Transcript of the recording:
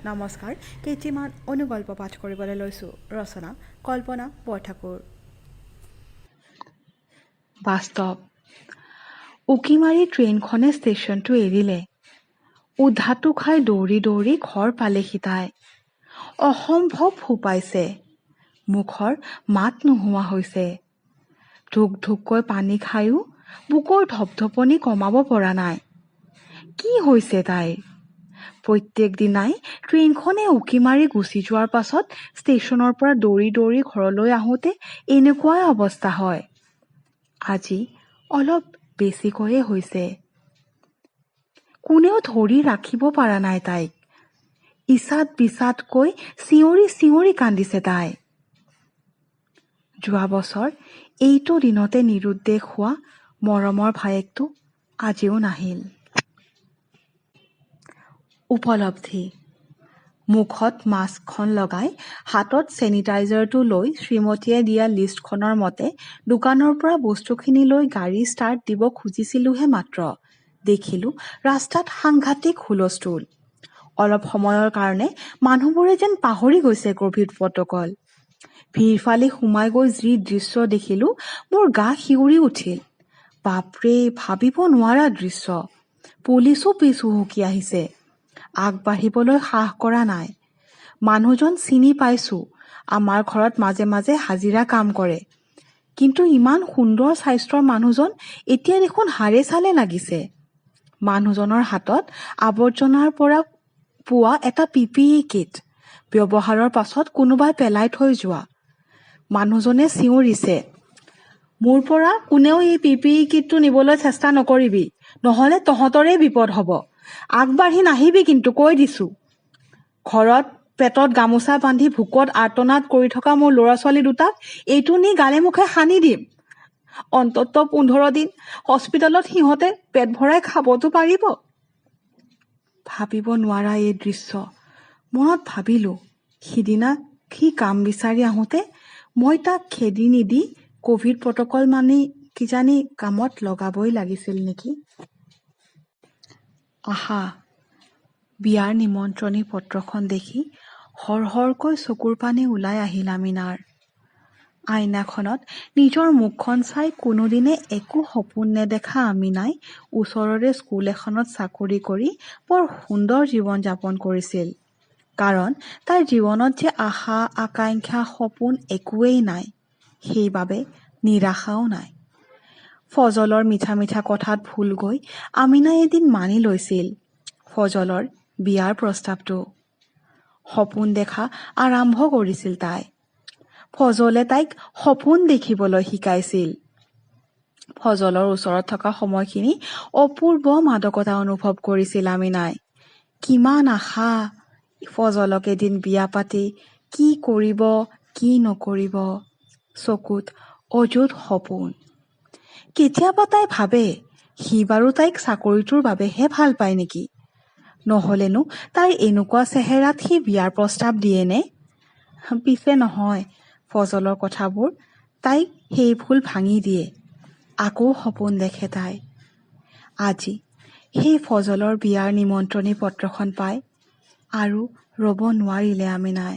নমস্কাৰ, কেইটিমান অনুগল্প পাঠ কৰিবলৈ লৈছোঁ। ৰচনা কল্পনা বৰঠাকুৰ। বাস্তৱ। উকিমাৰি ট্ৰেইনখনে ষ্টেচনটো এৰিলে। উধাটো খাই দৌৰি দৌৰি ঘৰ পালেহি তাই। অসম্ভৱ ফোপাইছে, মুখৰ মাত নোহোৱা হৈছে। ঢুক ঢুককৈ পানী খায়ো বুকৰ ধপধপনি কমাব পৰা নাই। কি হৈছে তাইৰ? প্ৰত্যেক দিনাই ট্ৰেইনখনে উকি মাৰি গুচি যোৱাৰ পাছত ষ্টেচনৰ পৰা দৌৰি দৌৰি ঘৰলৈ আহোঁতে এনেকুৱাই অৱস্থা হয়। আজি অলপ বেছিকৈয়ে হৈছে। কোনেও ধৰি ৰাখিব পৰা নাই তাইক। ইচাত বিচাতকৈ চিঞৰি চিঞৰি কান্দিছে তাই। যোৱা বছৰ এইটো দিনতে নিৰুদ্দেশ হোৱা মৰমৰ ভায়েকটো আজিও নাহিল। উপলব্ধি। মুখত মাস্কখন লগাই হাতত চেনিটাইজাৰটো লৈ শ্ৰীমতীয়ে দিয়া লিষ্টখনৰ মতে দোকানৰ পৰা বস্তুখিনি লৈ গাড়ী ষ্টাৰ্ট দিব খুজিছিলোহে মাত্ৰ দেখিলোঁ ৰাস্তাত সাংঘাতিক হুলস্থুল। অলপ সময়ৰ কাৰণে মানুহবোৰে যেন পাহৰি গৈছে ক'ভিড প্ৰট'কল। ভিৰ ফালি সোমাই গৈ যি দৃশ্য দেখিলোঁ মোৰ গা শিউৰি উঠিল। বাপৰে, ভাবিব নোৱাৰা দৃশ্য। পুলিচো পিছ হুহুকি আহিছে। আগবাঢ়িবলৈ সাহ কৰা নাই। মানুহজন চিনি পাইছোঁ, আমাৰ ঘৰত মাজে মাজে হাজিৰা কাম কৰে। কিন্তু ইমান সুন্দৰ স্বাস্থ্যৰ মানুহজন এতিয়া দেখোন হাড়ে চালে লাগিছে। মানুহজনৰ হাতত আৱৰ্জনাৰ পৰা পোৱা এটা PPE কিট, ব্যৱহাৰৰ পাছত কোনোবাই পেলাই থৈ যোৱা। মানুহজনে চিঞৰিছে, মোৰ পৰা কোনেও এই PPE কিটটো নিবলৈ চেষ্টা নকৰিবি, নহ'লে তহঁতৰে বিপদ হ'ব। আগবাঢ়ি নাহিবি কিন্তু, কৈ দিছোঁ। ঘৰত পেটত গামোচা বান্ধি ভোকত আৰ্তনাদ কৰি থকা মোৰ ল'ৰা ছোৱালী দুটাক এইটো নি গালে মুখে সানি দিম। অন্ততঃ 15 দিন হস্পিটেলত সিহঁতে পেট ভৰাই খাবতো পাৰিব। ভাবিব নোৱাৰা এই দৃশ্য। মনত ভাবিলোঁ, সিদিনা সি কাম বিচাৰি আহোঁতে মই তাক খেদি নিদি ক'ভিড প্ৰট'কল মানি কিজানি কামত লগাবই লাগিছিল নেকি। আশা। বিয়াৰ নিমন্ত্ৰণী পত্ৰখন দেখি হৰহৰকৈ চকুৰ পানী ওলাই আহিল আমিনাৰ। আইনাখনত নিজৰ মুখখন চাই কোনোদিনে একো সপোন নেদেখা আমিনাই ওচৰৰে স্কুল এখনত চাকৰি কৰি বৰ সুন্দৰ জীৱন যাপন কৰিছিল। কাৰণ তাইৰ জীৱনত যে আশা আকাংক্ষা সপোন একোৱেই নাই, সেইবাবে নিৰাশাও নাই। ফজলৰ মিঠা মিঠা কথাত ভুল গৈ আমিনাই এদিন মানি লৈছিল ফজলৰ বিয়াৰ প্ৰস্তাৱটো। সপোন দেখা আৰম্ভ কৰিছিল তাই। ফজলে তাইক সপোন দেখিবলৈ শিকাইছিল। ফজলৰ ওচৰত থকা সময়খিনি অপূৰ্ব মাদকতা অনুভৱ কৰিছিল আমিনাই। কিমান আশা, ফজলক এদিন বিয়া পাতি কি কৰিব কি নকৰিব। চকুত অযুত সপোন। কেতিয়াবা তাই ভাবে, সি বাৰু তাইক চাকৰিটোৰ বাবেহে ভাল পায় নেকি? নহ'লেনো তাইৰ এনেকুৱা চেহেৰাত সি বিয়াৰ প্ৰস্তাৱ দিয়েনে? পিছে নহয়, ফজলৰ কথাবোৰ তাইক সেই ভুল ভাঙি দিয়ে। আকৌ সপোন দেখে তাই। আজি সেই ফজলৰ বিয়াৰ নিমন্ত্ৰণী পত্ৰখন পাই আৰু ৰ'ব নোৱাৰিলে আমিনাই।